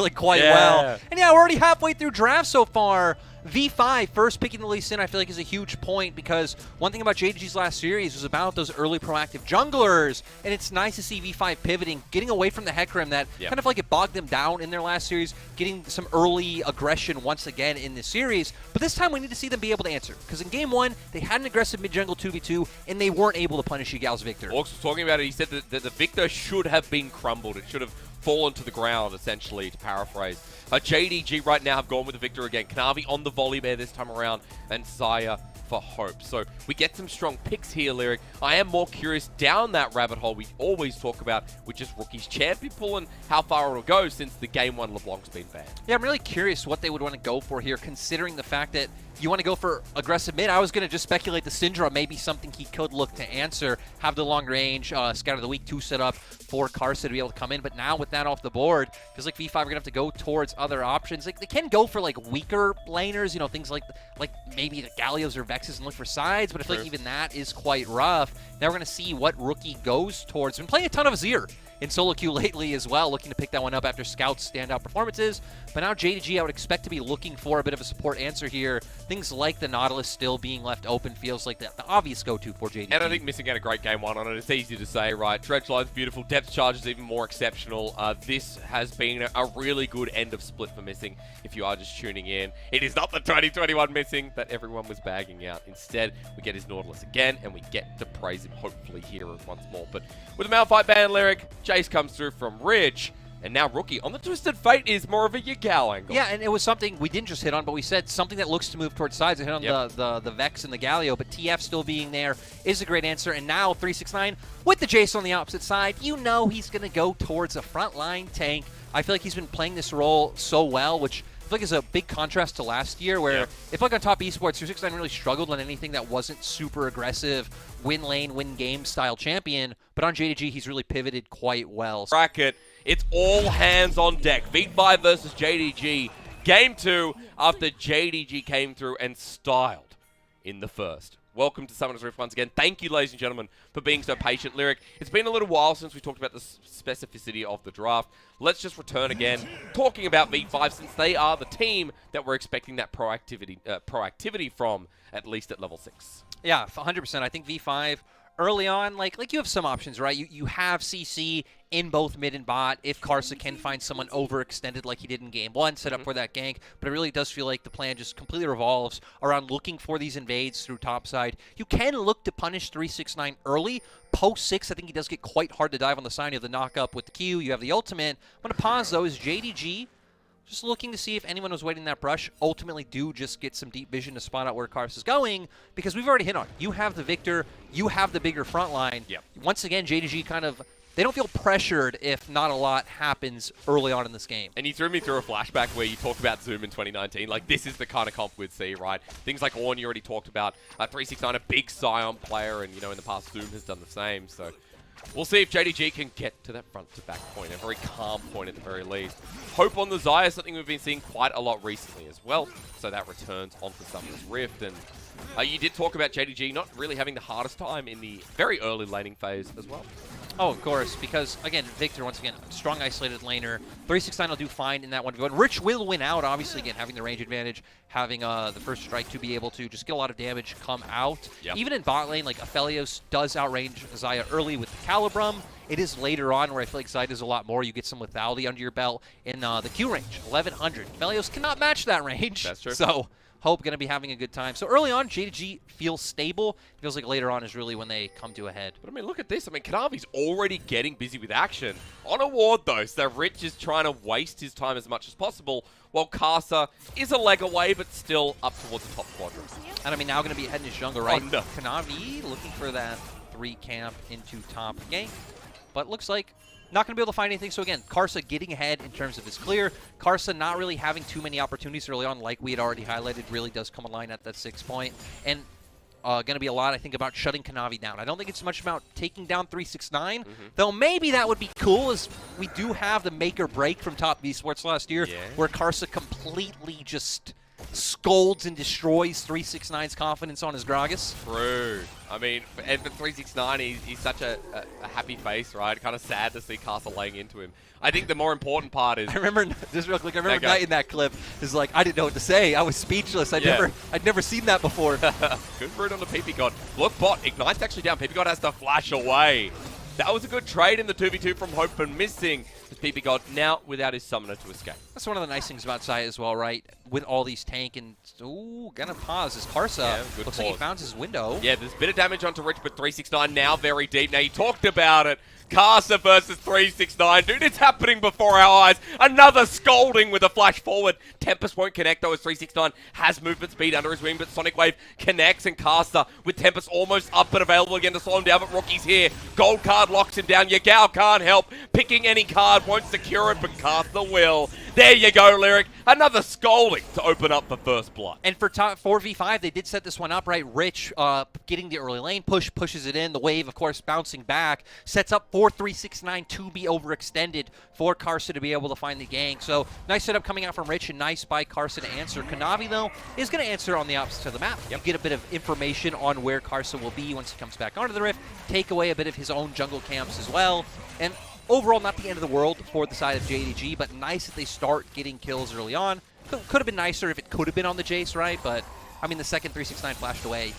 like quite well. And yeah, we're already halfway through draft so far. V5 first picking the Lee Sin, I feel like is a huge point because one thing about JDG's last series was about those early proactive junglers, and it's nice to see V5 pivoting, getting away from the Hecarim that kind of like it bogged them down in their last series, getting some early aggression once again in this series. But this time we need to see them be able to answer because in game 1 they had an aggressive mid-jungle 2v2 and they weren't able to punish Ygal's Victor. Orcs was talking about it. He said that the Victor should have been crumbled. It should have fallen to the ground, essentially, to paraphrase. JDG right now have gone with the Victor again. Knavi on the volley bear this time around, and Xayah for Hope. So we get some strong picks here, Lyric. I am more curious down that rabbit hole we always talk about, which is Rookie's champion pool and how far it'll go since the game 1 LeBlanc's been banned. Yeah, I'm really curious what they would want to go for here, considering the fact that you want to go for aggressive mid. I was going to just speculate the Syndra may be something he could look to answer, have the long range, Scout of the Week 2 set up for Karsa to be able to come in. But now with that off the board, feels like V5 are going to have to go towards other options. Like they can go for like weaker laners, you know, things like maybe the Gallios or Vexes and look for sides, but I feel like even that is quite rough. Now we're going to see what Rookie goes towards. Been playing a ton of Azir in solo queue lately as well, looking to pick that one up after Scout's standout performances. But now JDG, I would expect to be looking for a bit of a support answer here. Things like the Nautilus still being left open feels like the obvious go-to for JDG. And I think missing out a great game 1 on it. It's easy to say, right? Dredge line's beautiful. Depth charge is even more exceptional. This has been a really good end of split for missing if you are just tuning in. It is not the 2021 missing that everyone was bagging out. Instead, we get his Nautilus again, and we get to praise him hopefully here once more. But with the Malphite ban, Lyric, Jace comes through from Rich. And now Rookie on the Twisted Fate is more of a Ygal angle. Yeah, and it was something we didn't just hit on, but we said something that looks to move towards sides. I hit on the Vex and the Galio, but TF still being there is a great answer. And now 369 with the Jace on the opposite side, you know he's going to go towards a frontline tank. I feel like he's been playing this role so well, which I feel like is a big contrast to last year where if like on top esports, 369 really struggled on anything that wasn't super aggressive, win lane, win game style champion. But on JDG, he's really pivoted quite well. Bracket. It's all hands on deck. V5 versus JDG. Game 2 after JDG came through and styled in the first. Welcome to Summoner's Rift once again. Thank you, ladies and gentlemen, for being so patient. Lyric, it's been a little while since we talked about the specificity of the draft. Let's just return again, talking about V5, since they are the team that we're expecting that proactivity from, at least at level 6. Yeah, 100%. I think V5 early on, like you have some options, right? You have CC in both mid and bot if Karsa can find someone overextended like he did in game 1, set up for that gank. But it really does feel like the plan just completely revolves around looking for these invades through topside. You can look to punish 369 early. Post 6, I think he does get quite hard to dive on the side. You have the knock up with the Q. You have the ultimate. I'm going to pause, though, is JDG just looking to see if anyone was waiting that brush. Ultimately do just get some deep vision to spot out where Karsa is going, because we've already hit on it. You have the Victor, you have the bigger front line. Once again, JDG kind of, they don't feel pressured if not a lot happens early on in this game. And you threw me through a flashback where you talked about Zoom in 2019. Like, this is the kind of comp we'd see, right? Things like Ornn you already talked about. 369, a big Scion player, and, you know, in the past, Zoom has done the same. So we'll see if JDG can get to that front-to-back point, a very calm point at the very least. Hope on the Xayah, something we've been seeing quite a lot recently as well. So that returns onto Summoner's Rift. And you did talk about JDG not really having the hardest time in the very early laning phase as well. Oh, of course, because, again, Victor, once again, strong isolated laner. 369 will do fine in that one. Rich will win out, obviously, again, having the range advantage, having the first strike to be able to just get a lot of damage come out. Even in bot lane, like, Aphelios does outrange Xayah early with the Calibrum. It is later on where I feel like Xayah does a lot more. You get some lethality under your belt in the Q range, 1100. Aphelios cannot match that range. That's true. So Hope going to be having a good time. So early on, JDG feels stable. Feels like later on is really when they come to a head. But I mean, look at this. I mean, Kanavi's already getting busy with action. On a ward, though, so Rich is trying to waste his time as much as possible, while Karsa is a leg away, but still up towards the top quadrant. And I mean, now going to be heading his jungle, right? Oh, no. Kanavi looking for that 3 camp into top gank. But looks like not going to be able to find anything. So again, Karsa getting ahead in terms of his clear. Karsa not really having too many opportunities early on, like we had already highlighted, really does come online at that 6 point. And going to be a lot, I think, about shutting Kanavi down. I don't think it's much about taking down 369, though maybe that would be cool, as we do have the make or break from Top Esports last year, where Karsa completely just scolds and destroys 369's confidence on his Gragas. True. I mean, and for 369, he's such a happy face, right? Kind of sad to see Castle laying into him. I think the more important part is... I remember, just real quick, I remember Knight in that clip is like, I didn't know what to say. I was speechless. I'd never seen that before. Good fruit on the PP God. Look, bot, Ignite's actually down. PP God has to flash away. That was a good trade in the 2v2 from Hope and missing. PP God now without his summoner to escape. That's one of the nice things about Sai as well, right? With all these tank and... Ooh, gonna pause as Karsa. Looks like he found his window. Yeah, there's a bit of damage onto Rich, but 369 now very deep. Now, you talked about it. Karsa versus 369. Dude, it's happening before our eyes. Another scolding with a flash forward. Tempest won't connect, though, as 369 has movement speed under his wing, but Sonic Wave connects, and Karsa with Tempest almost up and available again to slow him down, but Rookie's here. Gold card locks him down. Yagao can't help. Picking any card won't secure it, but Karsa will. There you go, Lyric. Another scolding to open up for first blood. And for 4v5, they did set this one up, right? Rich getting the early lane push, pushes it in. The wave, of course, bouncing back. Sets up for 369 to be overextended for Karsa to be able to find the gang. So, nice setup coming out from Rich, and nice by Karsa to answer. Kanavi, though, is going to answer on the opposite of the map. You get a bit of information on where Karsa will be once he comes back onto the Rift. Take away a bit of his own jungle camps as well. And overall, not the end of the world for the side of JDG, but nice that they start getting kills early on. Could have been nicer if it could have been on the Jace, right? But, I mean, the second 369 flashed away,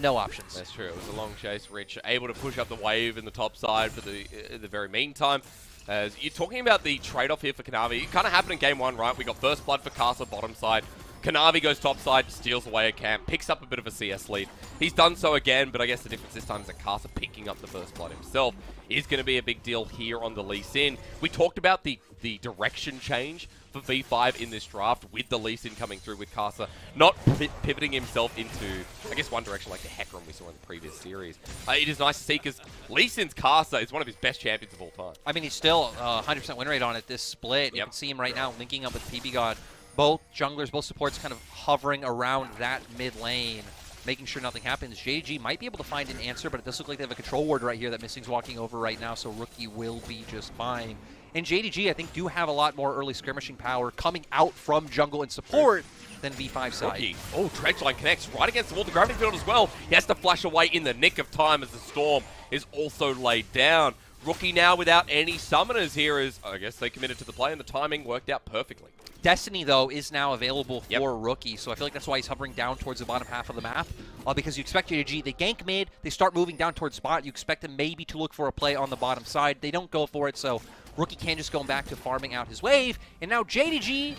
no options. That's true. It was a long chase. Rich able to push up the wave in the top side for the very meantime. As you're talking about the trade-off here for Kanavi, it kind of happened in game one, right? We got first blood for Castle bottom side. Kanavi goes top side, steals away a camp, picks up a bit of a CS lead. He's done so again, but I guess the difference this time is that Castle picking up the first blood himself is going to be a big deal here on the Lee Sin. We talked about the direction change for V5 in this draft with the Lee Sin coming through with Karsa, not pivoting himself into, I guess, one direction like the Hecarim we saw in the previous series. It is nice to see because Lee Sin's Karsa is one of his best champions of all time. I mean, he's still 100% win rate on it this split. You can see him right now linking up with PB God. Both junglers, both supports kind of hovering around that mid lane, making sure nothing happens. JDG might be able to find an answer, but it does look like they have a control ward right here that Missing's walking over right now, so Rookie will be just fine. And JDG, I think, do have a lot more early skirmishing power coming out from jungle and support than V5 side. Rookie. Oh, Dredgeline connects right against the wall. The gravity field as well. He has to flash away in the nick of time as the storm is also laid down. Rookie now without any summoners here is, I guess they committed to the play and the timing worked out perfectly. Destiny, though, is now available for Rookie, so I feel like that's why he's hovering down towards the bottom half of the map, because you expect JDG, they gank mid, they start moving down towards spot, you expect them maybe to look for a play on the bottom side. They don't go for it, so Rookie can just go back to farming out his wave, and now JDG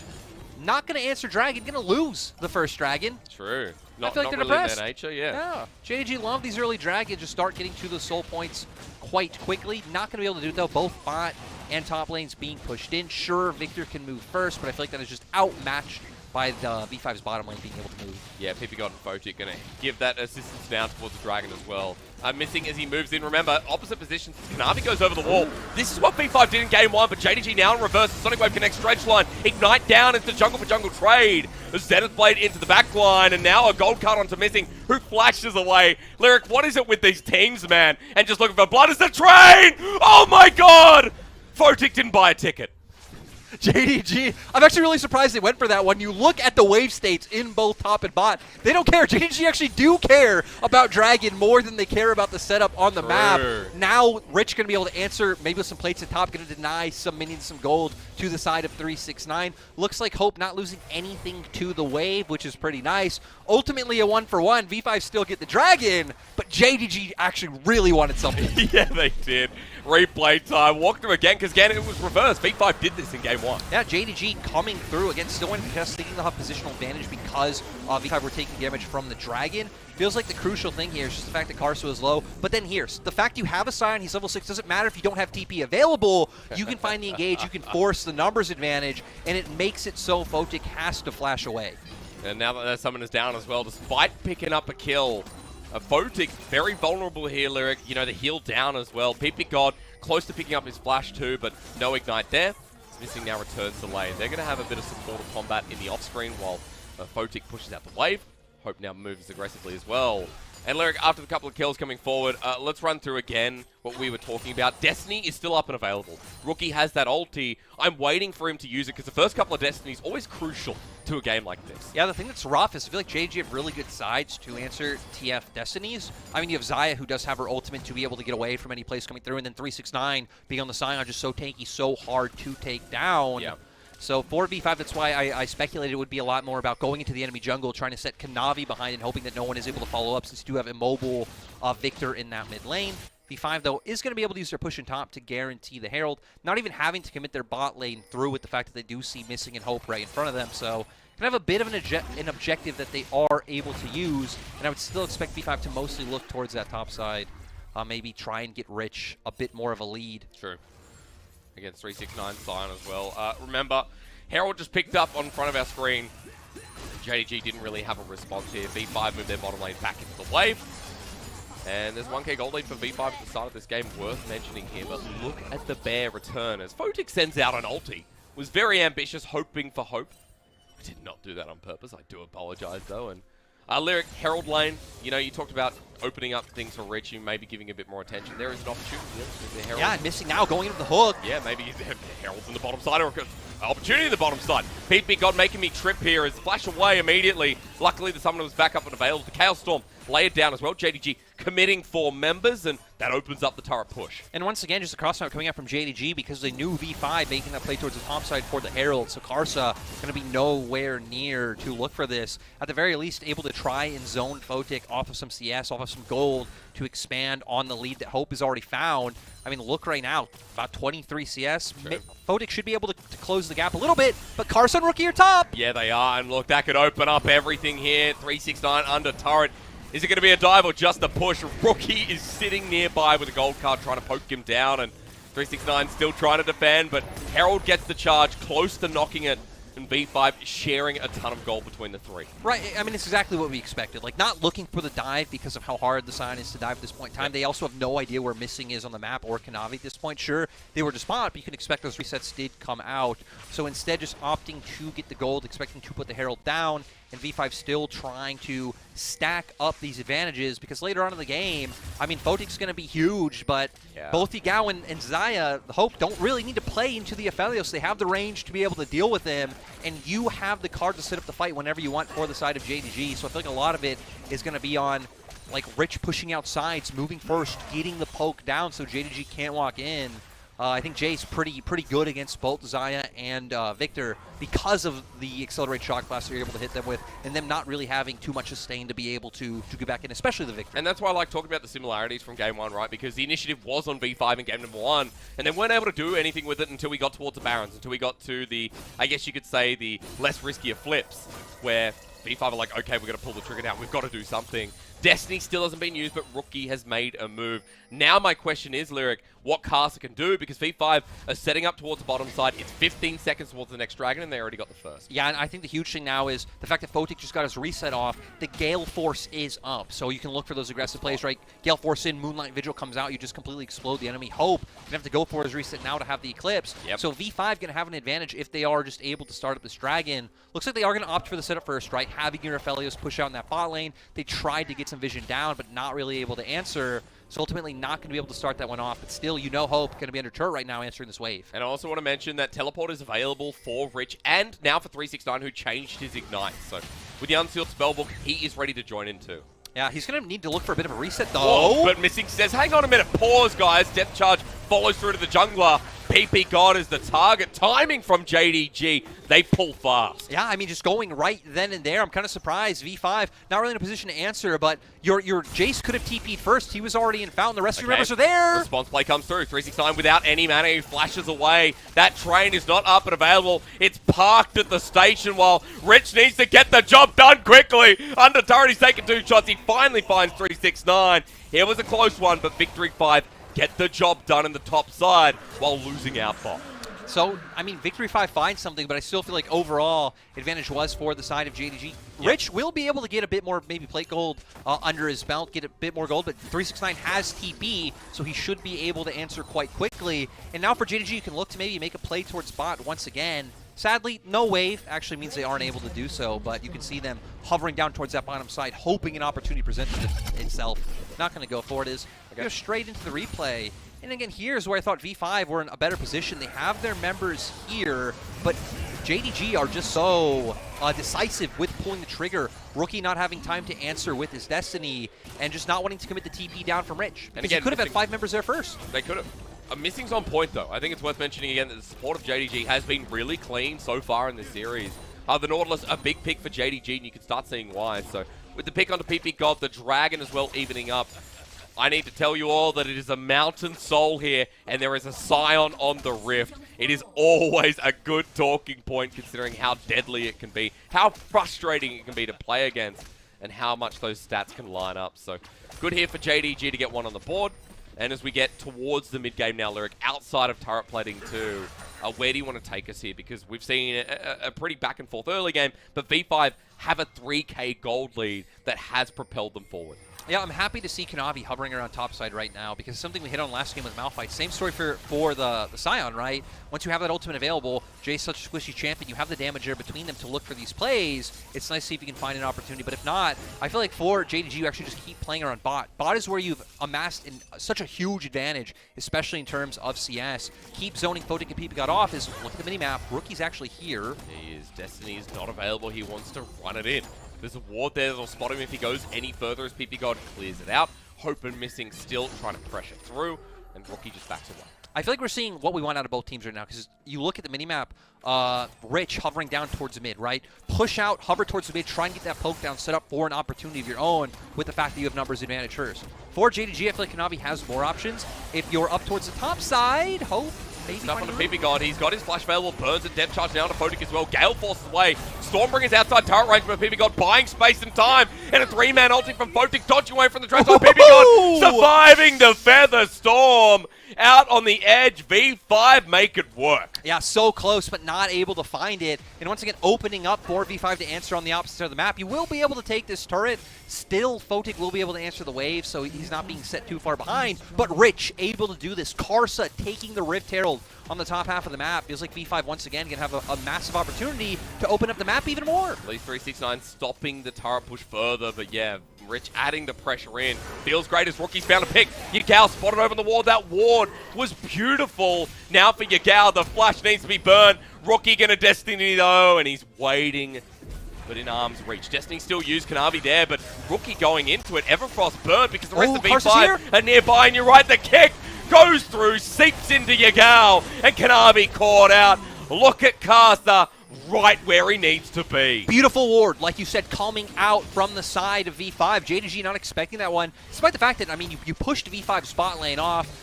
not going to answer Dragon, going to lose the first Dragon. True. I feel like they're really depressed. In their nature, yeah. JDG love these early Dragons, just start getting to the soul points quite quickly. Not going to be able to do it, though. Both bot and top lanes being pushed in. Sure, Victor can move first, but I feel like that is just outmatched by the V5's bottom lane being able to move. Yeah, PP God and Fotic going to give that assistance down towards the Dragon as well. Missing as he moves in. Remember, opposite positions. Kanavi goes over the wall. This is what V5 did in game one, but JDG now in reverse. Sonic Wave connects Dredgeline. Ignite down into jungle for jungle trade. Zenith Blade into the back line, and now a gold card onto Missing, who flashes away. Lyric, what is it with these teams, man? And just looking for blood as the train! Oh my god! Fotic didn't buy a ticket. JDG, I'm actually really surprised they went for that one. You look at the wave states in both top and bot. They don't care. JDG actually do care about Dragon more than they care about the setup on the map. Now, Rich going to be able to answer maybe with some plates at top, going to deny some minions some gold to the side of 369. Looks like Hope not losing anything to the wave, which is pretty nice. Ultimately, a 1-for-1. V5 still get the Dragon, but JDG actually really wanted something. Yeah, they did. Replay time. Walked through again, because again, it was reversed. V5 did this in game one. Yeah, JDG coming through again, still in just thinking they'll have positional advantage because V5 were taking damage from the Dragon. Feels like the crucial thing here is just the fact that Karsa is low. But then here's the fact you have a Scion, he's level 6, doesn't matter if you don't have TP available. You can find the engage, you can force the numbers advantage, and it makes it so Fotic has to flash away. And now that their summon is down as well, despite picking up a kill, Fotic very vulnerable here, Lyric. You know, the heal down as well. PP God close to picking up his flash too, but no ignite there. Missing now returns to lane. They're going to have a bit of supportive combat in the off-screen while Fotic pushes out the wave. Hope now moves aggressively as well. And Lyric, after the couple of kills coming forward, let's run through again what we were talking about. Destiny is still up and available. Rookie has that ulti. I'm waiting for him to use it because the first couple of Destinies always crucial to a game like this. Yeah, the thing that's rough is I feel like JDG have really good sides to answer TF Destinies. I mean, you have Xayah, who does have her ultimate to be able to get away from any place coming through, and then 369 being on the Scion, just so tanky, so hard to take down. Yeah. So for V5, that's why I speculated it would be a lot more about going into the enemy jungle, trying to set Kanavi behind and hoping that no one is able to follow up, since you do have immobile Victor in that mid lane. V5, though, is going to be able to use their push and top to guarantee the Herald, not even having to commit their bot lane through with the fact that they do see Missing and Hope right in front of them. So can have a bit of an objective that they are able to use, and I would still expect V5 to mostly look towards that top side, maybe try and get Rich a bit more of a lead. True. Against 369 Scion as well. Remember, Herald just picked up on front of our screen. JDG didn't really have a response here. V5 moved their bottom lane back into the wave. And there's 1k gold lead for V5 at the start of this game, worth mentioning here. But look at the bear return as Photic sends out an ulti. Was very ambitious, hoping for hope. I did not do that on purpose. I do apologize, though. And Lyric, Herald lane, you know, you talked about opening up things for Rich, you maybe giving a bit more attention. There is an opportunity with the Herald. Yeah, Missing now, going into the hook. Yeah, maybe Herald's in the bottom side, or opportunity in the bottom side. Pete God making me trip here as flash away immediately. Luckily, the summoner was back up and available. The Chaos Storm layered down as well. JDG committing 4 members, and that opens up the turret push. And once again, just a cross coming out from JDG because they knew V5 making that play towards the top side for the Herald. So Karsa going to be nowhere near to look for this. At the very least, able to try and zone Photic off of some CS, off of some gold to expand on the lead that Hope has already found. I mean, look right now, about 23 CS. Sure. Photic should be able to close the gap a little bit, but Karsa and Rookie are top. Yeah, they are, and look, that could open up everything here. 369 under turret. Is it going to be a dive or just a push? Rookie is sitting nearby with a gold card trying to poke him down, and 369 still trying to defend, but Herald gets the charge, close to knocking it, and V5 sharing a ton of gold between the three. Right, I mean, it's exactly what we expected. Like, not looking for the dive because of how hard the Scion is to dive at this point in time. Yep. They also have no idea where Missing is on the map or Kanavi at this point. Sure, they were to spot, but you can expect those resets did come out. So instead, just opting to get the gold, expecting to put the Herald down, and V5 still trying to stack up these advantages, because later on in the game, I mean, Photic's going to be huge, but both Yagao and Xayah, Hope, don't really need to play into the Aphelios. They have the range to be able to deal with him, and you have the card to set up the fight whenever you want for the side of JDG. So I feel like a lot of it is going to be on, like, Rich pushing out sides, moving first, getting the poke down so JDG can't walk in. I think Jay's pretty good against both Xayah and Victor because of the Accelerate Shock Blast they're able to hit them with, and them not really having too much sustain to be able to get back in, especially the Victor. And that's why I like talking about the similarities from Game 1, right? Because the initiative was on V5 in Game number 1, and they weren't able to do anything with it until we got towards the Barons, until we got to the, I guess you could say, the less riskier flips, where V5 are like, okay, we're going to pull the trigger down, we've got to do something. Destiny still hasn't been used, but Rookie has made a move. Now my question is, Lyric, what Karsa can do, because V5 are setting up towards the bottom side. It's 15 seconds towards the next dragon, and they already got the first. Yeah, and I think the huge thing now is the fact that Photic just got his reset off. The Gale Force is up, so you can look for those aggressive plays, right? Gale Force in, Moonlight Vigil comes out, you just completely explode the enemy. Hope can have to go for his reset now to have the Eclipse. Yep. So V5 going to have an advantage if they are just able to start up this dragon. Looks like they are going to opt for the setup first, right? Having your Aphelios push out in that bot lane. They tried to get some vision down, but not really able to answer. So ultimately not going to be able to start that one off. But still, you know Hope going to be under turret right now answering this wave. And I also want to mention that Teleport is available for Rich and now for 369, who changed his Ignite. So with the Unsealed Spellbook, he is ready to join in too. Yeah, he's going to need to look for a bit of a reset, though. Oh, but Missing says, hang on a minute, pause, guys. Death Charge follows through to the jungler. PP God is the target. Timing from JDG. They pull fast. Yeah, I mean, just going right then and there. I'm kind of surprised. V5, not really in a position to answer, but your Jace could have TP'd first. He was already in Fountain. The rest of your members are there. Response play comes through. 369 without any mana. He flashes away. That train is not up and available. It's parked at the station while Rich needs to get the job done quickly. Under turret, he's taking 2 shots. He finally finds 369. Here was a close one, but Victory 5 get the job done in the top side while losing out bot. So, I mean, Victory 5 finds something, but I still feel like overall advantage was for the side of JDG. Yep. Rich will be able to get a bit more, maybe plate gold under his belt, get a bit more gold, but 369 has TP, so he should be able to answer quite quickly. And now for JDG, you can look to maybe make a play towards bot once again. Sadly, no wave actually means they aren't able to do so, but you can see them hovering down towards that bottom side, hoping an opportunity presents itself. Not going to go for it. Go straight into the replay. And again, here's where I thought V5 were in a better position. They have their members here, but JDG are just so decisive with pulling the trigger. Rookie not having time to answer with his Destiny, and just not wanting to commit the TP down from Rich. And again, you could have had 5 members there first. They could have. Missing's on point, though. I think it's worth mentioning again that the support of JDG has been really clean so far in this series. The Nautilus, a big pick for JDG, and you can start seeing why. So with the pick onto PP God, the Dragon as well evening up. I need to tell you all that it is a Mountain Soul here, and there is a Scion on the Rift. It is always a good talking point considering how deadly it can be, how frustrating it can be to play against, and how much those stats can line up. So good here for JDG to get one on the board. And as we get towards the mid-game now, Lyric, outside of turret plating too, where do you want to take us here? Because we've seen a pretty back-and-forth early game, but V5 have a 3K gold lead that has propelled them forward. Yeah, I'm happy to see Kanavi hovering around topside right now, because something we hit on last game with Malphite. Same story for the Scion, right? Once you have that ultimate available, Jay's such a squishy champion, you have the damage there between them to look for these plays. It's nice to see if you can find an opportunity, but if not, I feel like for JDG, you actually just keep playing around bot. Bot is where you've amassed such a huge advantage, especially in terms of CS. Keep zoning Photic and PP got off is, look at the minimap, Rookie's actually here. His Destiny is not available, he wants to run it in. There's a ward there that'll spot him if he goes any further as PP God clears it out. Hope and Missing still trying to pressure through, and Rookie just backs away. I feel like we're seeing what we want out of both teams right now, because you look at the minimap, Rich hovering down towards the mid, right? Push out, hover towards the mid, try and get that poke down, set up for an opportunity of your own with the fact that you have numbers advantage first. For JDG, I feel like Kanavi has more options. If you're up towards the top side, Hope, maybe stuff on the PP God. He's got his flash available. Burns and depth charge now to Photic as well. Gale forces away. Stormbringer's outside turret range, but PP God buying space and time. And a 3-man ulti from Photic, dodging away from the trash. PP God surviving the Feather Storm. Out on the edge, V5 make it work. Yeah, so close, but not able to find it. And once again, opening up for V5 to answer on the opposite side of the map. You will be able to take this turret. Still, Photic will be able to answer the wave, so he's not being set too far behind. But Rich able to do this. Karsa taking the Rift Herald on the top half of the map. Feels like V5 once again can have a massive opportunity to open up the map even more. At least 369 stopping the turret push further, but yeah, Rich adding the pressure in. Feels great as Rookie's found a pick. Yagao spotted over the wall. That ward was beautiful. Now for Yagao, the flash needs to be burned. Rookie gonna Destiny though, and he's waiting, but in arm's reach. Destiny still used Kanavi there, but Rookie going into it. Everfrost burned because the rest of V5 are nearby, and you're right, the kick goes through, seeps into Yagao, and Kanavi caught out. Look at Karsa, right where he needs to be. Beautiful ward, like you said, coming out from the side of V5. JDG not expecting that one, despite the fact that, I mean, you pushed V5 spot lane off.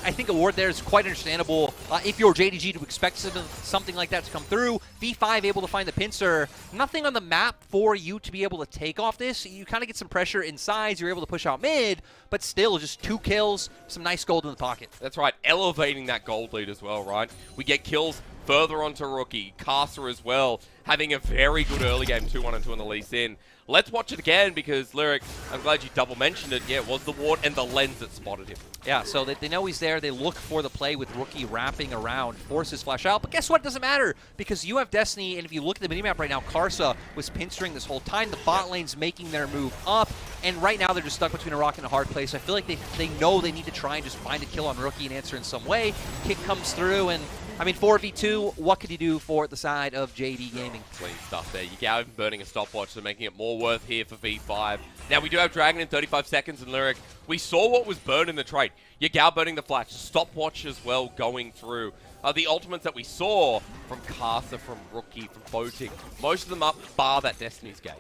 I think a ward there is quite understandable if you're JDG to expect something like that to come through. V5 able to find the pincer. Nothing on the map for you to be able to take off this. You kind of get some pressure inside. You're able to push out mid, but still just 2 kills, some nice gold in the pocket. That's right, elevating that gold lead as well, right? We get kills further onto Rookie. Karsa as well, having a very good early game, 2-1 and 2 on the Lee Sin. Let's watch it again because, Lyric, I'm glad you double mentioned it. Yeah, it was the ward and the lens that spotted him. Yeah, so they know he's there. They look for the play with Rookie wrapping around, forces flash out. But guess what? It doesn't matter because you have Destiny, and if you look at the minimap right now, Karsa was pincering this whole time. The bot lane's making their move up, and right now they're just stuck between a rock and a hard place. I feel like they know they need to try and just find a kill on Rookie and answer in some way. Kick comes through, and I mean, 4v2, what could you do for the side of JD Gaming? Clean stuff there. Yagao even burning a stopwatch, so making it more worth here for V5. Now, we do have Dragon in 35 seconds, and Lyric, we saw what was burned in the trade. Yagao burning the flash, stopwatch as well going through. The ultimates that we saw from Karsa, from Rookie, from Photic, most of them up, bar that Destiny's Gate.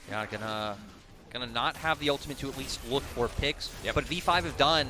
Yeah, gonna not have the ultimate to at least look for picks. Yep. But V5 have done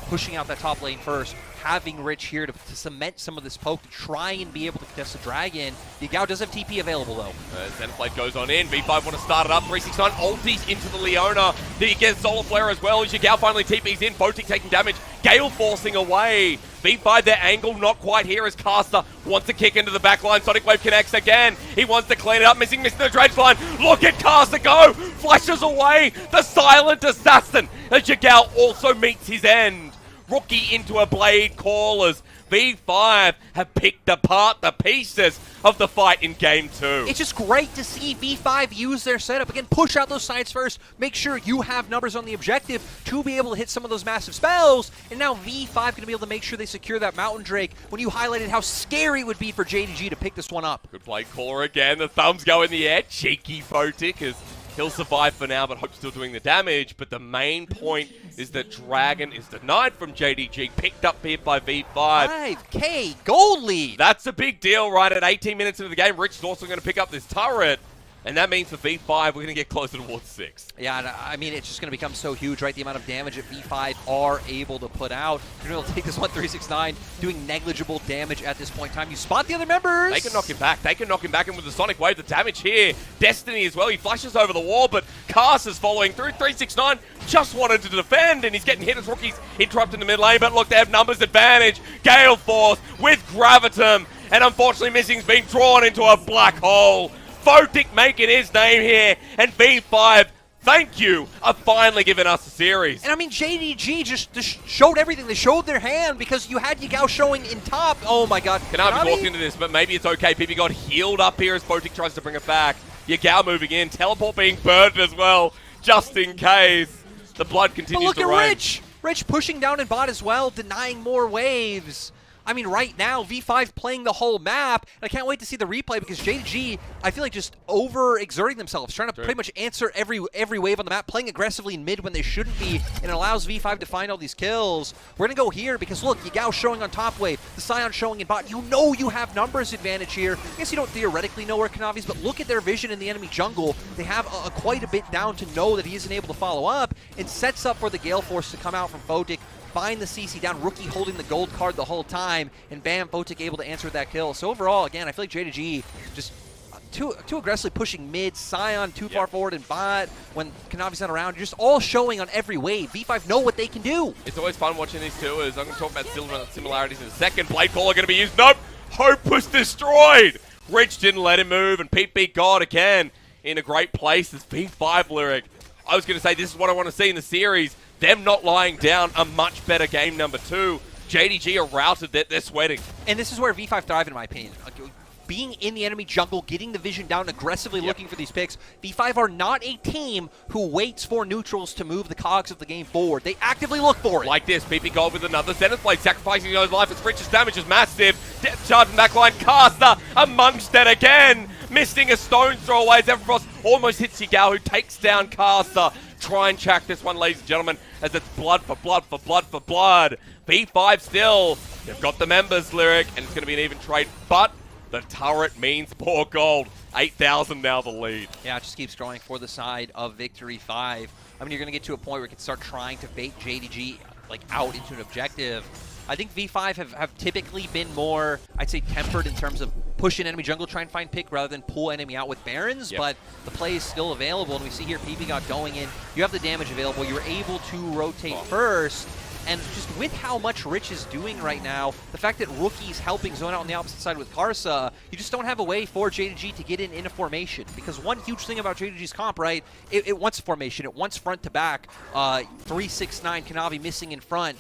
pushing out that top lane first, having Rich here to cement some of this poke, to try and be able to contest the Dragon. Yagao does have TP available, though. Xenoblade goes on in. V5 want to start it up. 369 ultis into the Leona. He gets Solar Flare as well. Yagao finally TP's in. Photic taking damage. Gale forcing away. V5, their angle not quite here as Karsa wants to kick into the back line. Sonic Wave connects again. He wants to clean it up. Missing the dredge line. Look at Karsa go. Flashes away. The silent assassin as Yagao also meets his end. Rookie into a blade call as V5 have picked apart the pieces of the fight in Game 2. It's just great to see V5 use their setup. Again, push out those sides first. Make sure you have numbers on the objective to be able to hit some of those massive spells. And now V5 going to be able to make sure they secure that Mountain Drake when you highlighted how scary it would be for JDG to pick this one up. Good play caller again. The thumbs go in the air. Cheeky Photic as he'll survive for now, but Hope's still doing the damage. But the main point is that Dragon is denied from JDG, picked up here by V5. 5K gold lead. That's a big deal, right? At 18 minutes into the game, Rich is also going to pick up this turret. And that means for V5, we're going to get closer towards 6. Yeah, and I mean, it's just going to become so huge, right? The amount of damage that V5 are able to put out. You're going to take this 1-3-6-9, doing negligible damage at this point in time. You spot the other members. They can knock him back. They can knock him back. And with the Sonic Wave, the damage here. Destiny as well. He flashes over the wall, but Cast is following through. 369 just wanted to defend, and he's getting hit as Rookie's interrupting the mid lane. But look, they have numbers advantage. Gale Force with Gravitum. And unfortunately, Missing's been drawn into a black hole. Photic making his name here, and V5, thank you, are finally giving us a series. And I mean, JDG just showed everything. They showed their hand because you had Yagao showing in top. Oh my god. Kanavi walked into this, but maybe it's okay. PP got healed up here as Photic tries to bring it back. Yagao moving in, teleport being burned as well, just in case. The blood continues to rain. But look at Rich! Rich pushing down in bot as well, denying more waves. I mean, right now, V5 playing the whole map. And I can't wait to see the replay because JDG, I feel like just over-exerting themselves, trying to pretty much answer every wave on the map, playing aggressively in mid when they shouldn't be, and it allows V5 to find all these kills. We're going to go here because, look, Yagao showing on top wave, the Scion showing in bot. You know you have numbers advantage here. I guess you don't theoretically know where Kanavi's, but look at their vision in the enemy jungle. They have quite a bit down to know that he isn't able to follow up, and sets up for the Gale Force to come out from Photic. Find the CC down, Rookie holding the gold card the whole time, and bam, Photic able to answer that kill. So overall, again, I feel like JDG just too aggressively pushing mid, Scion too far forward in bot when Kanavi's not around. Just all showing on every wave. V5 know what they can do. It's always fun watching these two. As I'm going to talk about similarities in a second. Blade Caller going to be used. Nope. Hope was destroyed. Rich didn't let him move, and Pete beat God again in a great place as V5 Lyric. I was going to say this is what I want to see in the series. Them not lying down, a much better game number 2. JDG are routed, they're sweating. And this is where V5 thrive, in my opinion. Being in the enemy jungle, getting the vision down, aggressively looking for these picks. V5 are not a team who waits for neutrals to move the cogs of the game forward. They actively look for it. Like this, PP Gold with another Zenith Blade, sacrificing his life. Its richest damage is massive. Depth charge in backline. Caster amongst it again. Missing a stone's throw away as Everfrost almost hits Yagao, who takes down Caster. Try and track this one, ladies and gentlemen, as it's blood for blood for blood for blood. V5 still, they've got the members, Lyric, and it's going to be an even trade, but the turret means more gold. 8,000 now the lead. Yeah, it just keeps growing for the side of Victory 5. I mean, you're going to get to a point where you can start trying to bait JDG like out into an objective. I think V5 have typically been more, I'd say, tempered in terms of push in enemy jungle, try and find pick rather than pull enemy out with Barons, but the play is still available, and we see here PP got going in. You have the damage available. You're able to rotate first, and just with how much Rich is doing right now, the fact that Rookie's helping zone out on the opposite side with Karsa, you just don't have a way for JDG to get in a formation, because one huge thing about JDG's comp, right, it wants formation, it wants front to back, 3-6-9, Kanavi missing in front,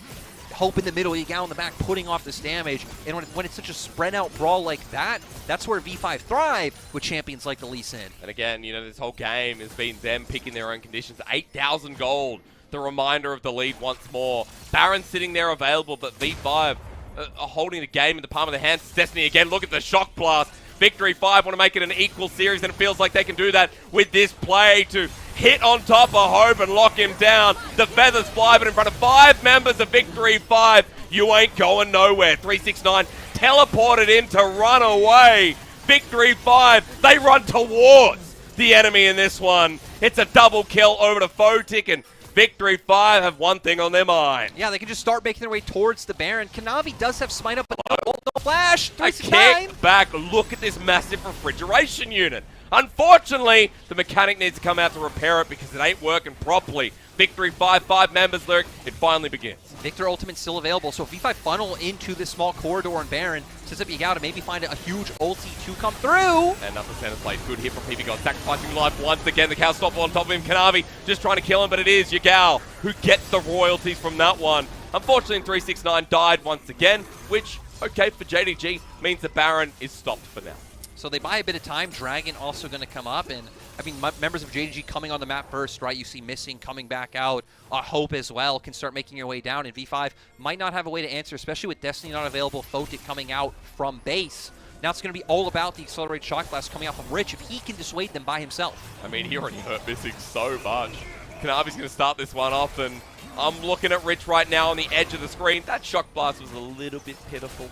Hope in the middle, Yagao in the back, putting off this damage. And when it's such a spread-out brawl like that, that's where V5 thrive with champions like the Lee Sin. And again, you know, this whole game has been them picking their own conditions. 8,000 gold, the reminder of the lead once more. Baron sitting there available, but V5 are holding the game in the palm of their hands. Destiny again, look at the shock blast. Victory 5 want to make it an equal series, and it feels like they can do that with this play to hit on top of Hope and lock him down. The feathers fly, but in front of 5 members of Victory 5, you ain't going nowhere. 369 teleported in to run away. Victory 5, they run towards the enemy in this one. It's a double kill over to Photic, and Victory 5 have one thing on their mind. Yeah, they can just start making their way towards the Baron. Kanavi does have Smite up, but no flash. A kick back. Look at this massive refrigeration unit. Unfortunately, the mechanic needs to come out to repair it because it ain't working properly. Victory 5 members, Lyric. It finally begins. Victor Ultimate's still available, so if V5 funnel into this small corridor on Baron, sets up Yagao to maybe find a huge ulti to come through. And another center play. Good hit from PP God, sacrificing life once again. The cow stop on top of him. Kanavi just trying to kill him, but it is Yagao who gets the royalties from that one. Unfortunately, 369 died once again, which okay, for JDG, means the Baron is stopped for now. So they buy a bit of time. Dragon also going to come up. And, I mean, members of JDG coming on the map first, right? You see Missing coming back out. Hope as well can start making your way down. And V5 might not have a way to answer, especially with Destiny not available. Photic coming out from base. Now it's going to be all about the Accelerated Shock Blast coming out from Rich if he can dissuade them by himself. I mean, he already hurt Missing so much. Kanavi's going to start this one off, and I'm looking at Rich right now on the edge of the screen. That Shock Blast was a little bit pitiful,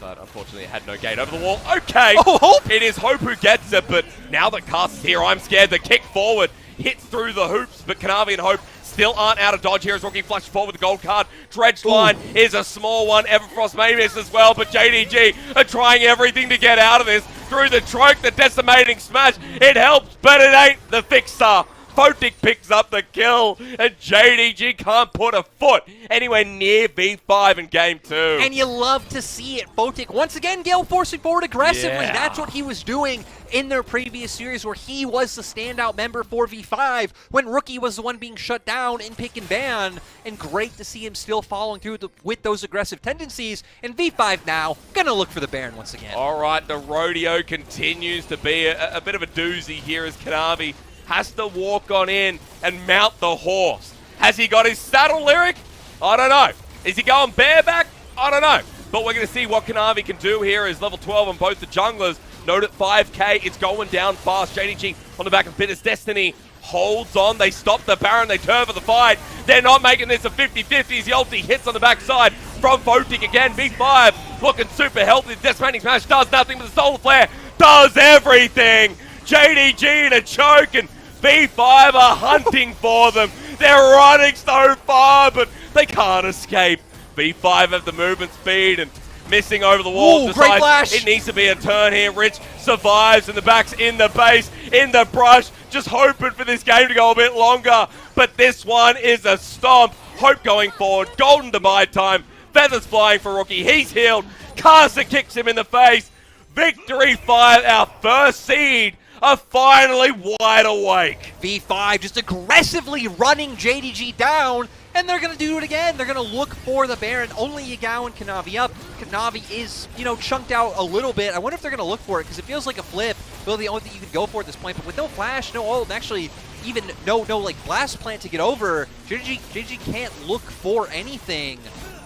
but unfortunately it had no gate over the wall. Okay, Hope! It is Hope who gets it, but now that Cast is here, I'm scared. The kick forward hits through the hoops, but Kanavi and Hope still aren't out of dodge here as Rookie flashes forward with the gold card. Dredge line is a small one. Everfrost may miss as well, but JDG are trying everything to get out of this. Through the choke, the decimating smash. It helps, but it ain't the fixer. Photic picks up the kill, and JDG can't put a foot anywhere near V5 in Game 2. And you love to see it. Photic, once again, Gale forcing forward aggressively. Yeah. That's what he was doing in their previous series where he was the standout member for V5 when Rookie was the one being shut down in pick and ban. And great to see him still following through with those aggressive tendencies. And V5 now going to look for the Baron once again. All right, the rodeo continues to be a bit of a doozy here as Kanavi has to walk on in and mount the horse. Has he got his saddle lyric? I don't know. Is he going bareback? I don't know. But we're going to see what Kanavi can do here as level 12 on both the junglers. Note at 5k, it's going down fast. JDG on the back of Bitter's Destiny holds on. They stop the Baron. They turn for the fight. They're not making this a 50-50 as the ulti hits on the backside from Photic again. V5 looking super healthy. The Decimating Smash does nothing, but the Solar Flare does everything. JDG in a choke, and V5 are hunting for them. They're running so far, but they can't escape. V5 have the movement speed, and Missing over the wall. Ooh, great flash. It needs to be a turn here. Rich survives, and the back's in the base, in the brush, just hoping for this game to go a bit longer. But this one is a stomp. Hope going forward. Golden to buy time. Feathers flying for Rookie. He's healed. Carson kicks him in the face. Victory 5, our first seed, are finally wide awake. V5 just aggressively running JDG down, and they're going to do it again. They're going to look for the Baron. Only Yagao and Kanavi up. Kanavi is, chunked out a little bit. I wonder if they're going to look for it, because it feels like a flip. Really the only thing you could go for at this point, but with no flash, no ult, and actually even no blast plant to get over, JDG can't look for anything.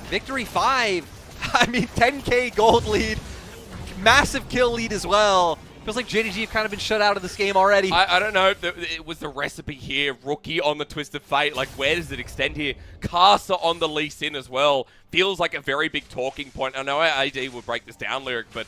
Victory 5, I mean 10k gold lead, massive kill lead as well. Feels like JDG have kind of been shut out of this game already. I don't know. It was the recipe here. Rookie on the Twisted Fate. Like, where does it extend here? Casa on the Lee Sin as well. Feels like a very big talking point. I know AD will break this down, Lyric, but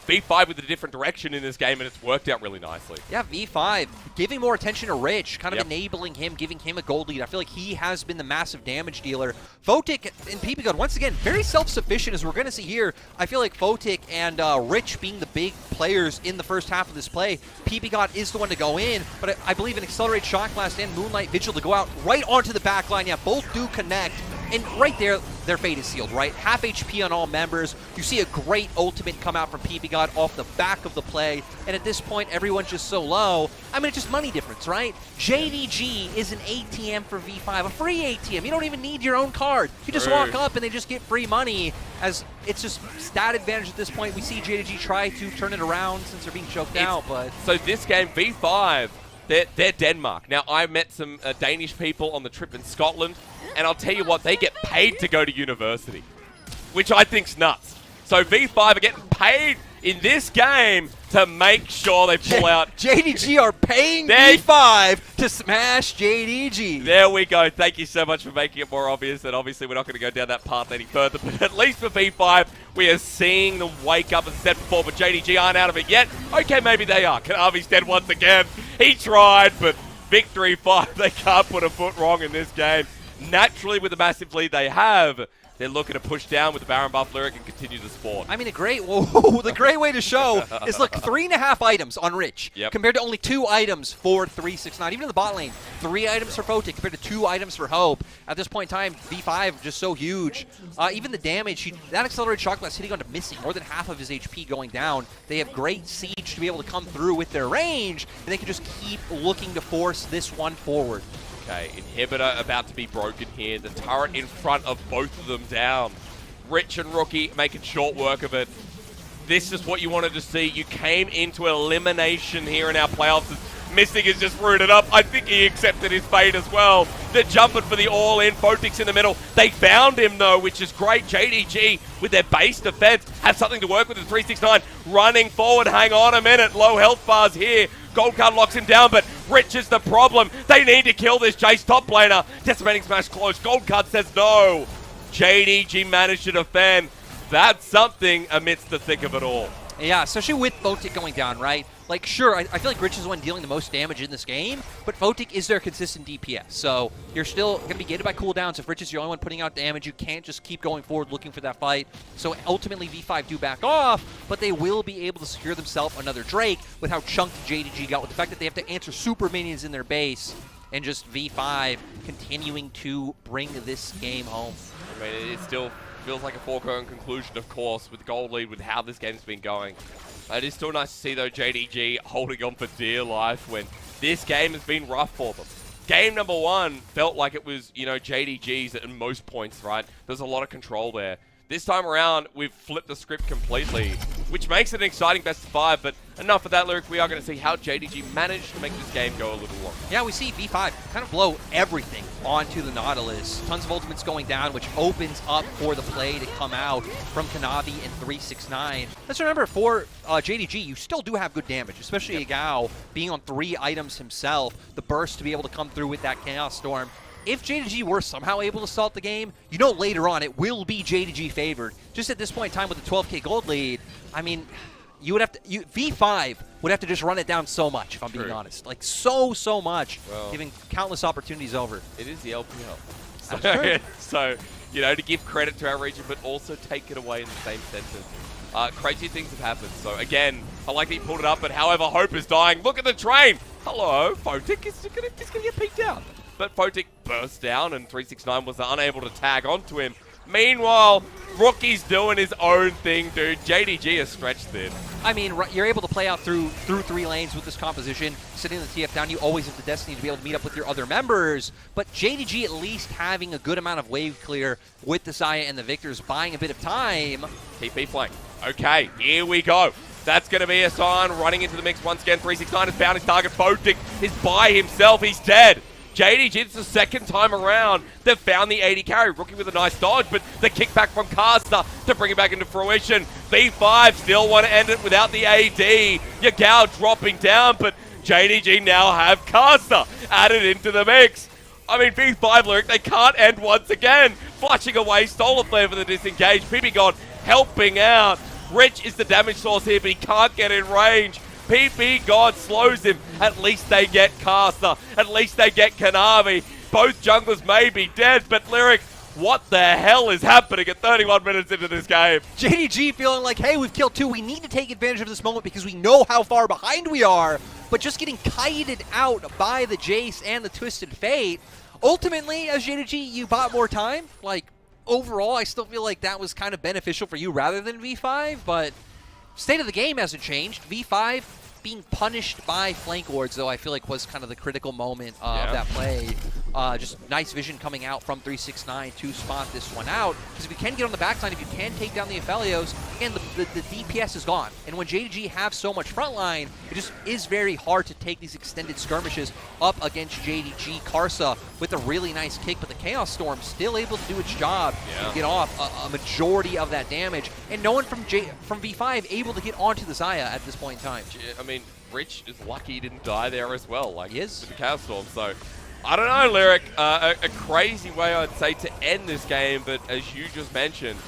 V5 with a different direction in this game, and it's worked out really nicely. Yeah, V5 giving more attention to Rich, kind of enabling him, giving him a gold lead. I feel like he has been the massive damage dealer. Photic and PPGod, once again, very self-sufficient as we're going to see here. I feel like Photic and Rich being the big players in the first half of this play. PPGod is the one to go in, but I believe an Accelerated Shock Blast and Moonlight Vigil to go out right onto the back line. Yeah, both do connect. And right there, their fate is sealed, right? Half HP on all members. You see a great ultimate come out from PPGod off the back of the play. And at this point, everyone's just so low. I mean, it's just money difference, right? JDG is an ATM for V5, a free ATM. You don't even need your own card. You just walk up and they just get free money. As it's just stat advantage at this point. We see JDG try to turn it around since they're being choked out. But so this game, V5, they're Denmark. Now, I met some Danish people on the trip in Scotland, and I'll tell you what, they get paid to go to university, which I think's nuts. So V5 are getting paid in this game to make sure they pull out. JDG are paying V5 to smash JDG. There we go. Thank you so much for making it more obvious, and obviously we're not going to go down that path any further, but at least for V5, we are seeing them wake up, as I said before, but JDG aren't out of it yet. Okay, maybe they are. Kanavi's dead once again. He tried, but Victory 5, they can't put a foot wrong in this game. Naturally, with the massive lead they have, they're looking to push down with the Baron buff Lyric and continue the spawn. I mean, the great way to show is, look, 3.5 items on Rich compared to only 2 items for 369. Even in the bot lane, 3 items for Photic compared to 2 items for Hope. At this point in time, V5 just so huge. Even the damage, that Accelerated Shock Blast hitting onto Missing, more than half of his HP going down. They have great siege to be able to come through with their range, and they can just keep looking to force this one forward. Okay, inhibitor about to be broken here. The turret in front of both of them down. Rich and Rookie making short work of it. This is what you wanted to see. You came into elimination here in our playoffs. Mystic is just rooted up. I think he accepted his fate as well. They're jumping for the all-in. Photic's in the middle. They found him, though, which is great. JDG, with their base defense, have something to work with in 369. Running forward. Hang on a minute. Low health bars here. Gold card locks him down, but Rich is the problem. They need to kill this Jace top laner. Decimating smash close. Gold card says no. JDG managed to defend. That's something amidst the thick of it all. Yeah, especially with Photic going down, right? Like, sure, I feel like Rich is the one dealing the most damage in this game, but Photic is their consistent DPS. So you're still going to be gated by cooldowns. If Rich is the only one putting out damage, you can't just keep going forward looking for that fight. So ultimately, V5 do back off, but they will be able to secure themselves another Drake with how chunked JDG got, with the fact that they have to answer super minions in their base, and just V5 continuing to bring this game home. I mean, it still feels like a foregone conclusion, of course, with the gold lead, with how this game's been going. It is still nice to see, though, JDG holding on for dear life when this game has been rough for them. Game number 1 felt like it was, you know, JDG's at most points, right? There's a lot of control there. This time around, we've flipped the script completely, which makes it an exciting best of 5, but enough of that, Lyric. We are going to see how JDG managed to make this game go a little longer. Yeah, we see V5 kind of blow everything onto the Nautilus. Tons of ultimates going down, which opens up for the play to come out from Kanavi and 369. Let's remember, for JDG, you still do have good damage, especially Agao being on 3 items himself, the burst to be able to come through with that Chaos Storm. If JDG were somehow able to salt the game, you know later on it will be JDG favored. Just at this point in time with the 12K gold lead, I mean, you would have to, V5 would have to just run it down so much, if I'm being honest. Like, so much, well, giving countless opportunities over. It is the LPL. That's true. So, you know, to give credit to our region, but also take it away in the same sentence. Crazy things have happened. So, again, I like that he pulled it up, but however, Hope is dying. Look at the train. Hello, Photic is going to get peeked out. But Photic burst down, and 369 was unable to tag onto him. Meanwhile, Rookie's doing his own thing, dude. JDG is stretched thin. I mean, you're able to play out through 3 lanes with this composition. Sitting the TF down, you always have the destiny to be able to meet up with your other members. But JDG at least having a good amount of wave clear with the Xayah and the Victors, buying a bit of time. TP flank. Okay, here we go. That's going to be a sign running into the mix once again. 369 has found his target. Photic is by himself. He's dead. JDG, it's the second time around. They've found the 80 carry. Rookie with a nice dodge, but the kickback from Caster to bring it back into fruition. V5 still want to end it without the AD. Yagao dropping down, but JDG now have Caster added into the mix. I mean, V5, Lyric, they can't end once again. Flushing away Stolen Flare for the disengage. PP God helping out. Rich is the damage source here, but he can't get in range. PP God slows him. At least they get Caster. At least they get Kanavi. Both junglers may be dead, but Lyric, what the hell is happening at 31 minutes into this game? JDG feeling like, hey, we've killed 2. We need to take advantage of this moment because we know how far behind we are. But just getting kited out by the Jace and the Twisted Fate. Ultimately, as JDG, you bought more time. Like, overall, I still feel like that was kind of beneficial for you rather than V5, but state of the game hasn't changed. V5 being punished by flank wards, though, I feel like was kind of the critical moment of that play. Just nice vision coming out from 369 to spot this one out. Because if you can get on the backside, if you can take down the Aphelios, again, the DPS is gone. And when JDG have so much frontline, it just is very hard to take these extended skirmishes up against JDG. Karsa with a really nice kick, but the Chaos Storm still able to do its job and get off a majority of that damage. And no one from V5 able to get onto the Xayah at this point in time. I mean, Rich is lucky he didn't die there as well. Like, he is. With the Chaos Storm, so I don't know, Lyric. A crazy way, I'd say, to end this game, but as you just mentioned,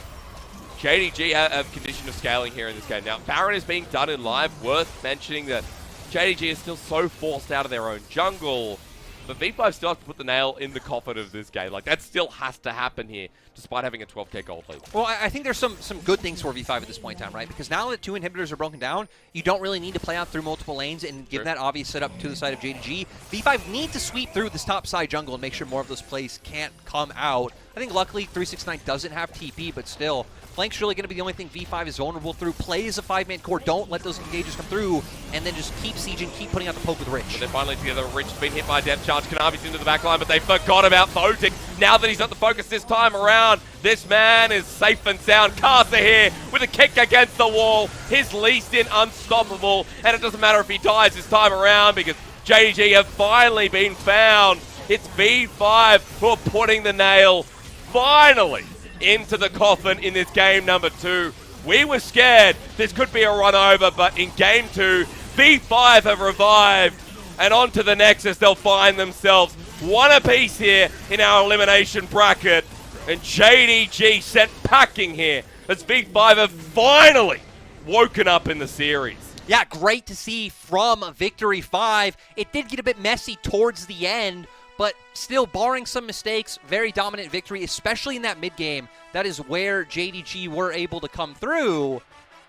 JDG have condition of scaling here in this game. Now, Baron is being done in live. Worth mentioning that JDG is still so forced out of their own jungle, but V5 still have to put the nail in the coffin of this game. Like, that still has to happen here, despite having a 12K gold lead. Well, I think there's some good things for V5 at this point in time, right? Because now that 2 inhibitors are broken down, you don't really need to play out through multiple lanes and give that obvious setup to the side of JDG. V5 need to sweep through this top side jungle and make sure more of those plays can't come out. I think luckily 369 doesn't have TP, but still, Flank's really going to be the only thing V5 is vulnerable through. Plays a 5-man core, don't let those engages come through, and then just keep sieging, keep putting out the poke with Rich. But they're finally together. Rich has been hit by a depth charge. Kanavi's into the back line, but they forgot about Photic. Now that he's not the focus this time around, this man is safe and sound. Carter here with a kick against the wall. His least in unstoppable, and it doesn't matter if he dies this time around because JDG have finally been found. It's V5 who are putting the nail finally into the coffin in this game number 2. We were scared this could be a run over, but in game 2, V5 have revived, and on to the Nexus. They'll find themselves one apiece here in our elimination bracket, and JDG sent packing here as V5 have finally woken up in the series. Yeah, great to see from Victory 5. It did get a bit messy towards the end, but still, barring some mistakes, very dominant victory, especially in that mid-game. That is where JDG were able to come through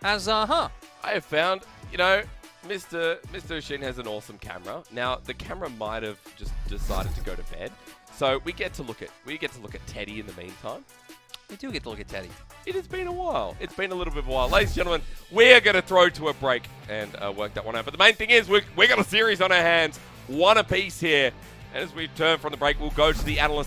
as, I have found, you know, Mr. Shin has an awesome camera. Now, the camera might have just decided to go to bed. So we get to look at Teddy in the meantime. We do get to look at Teddy. It has been a while. It's been a little bit of a while. Ladies and gentlemen, we're going to throw to a break and work that one out. But the main thing is we got a series on our hands, one apiece here. And as we turn from the break, we'll go to the analyst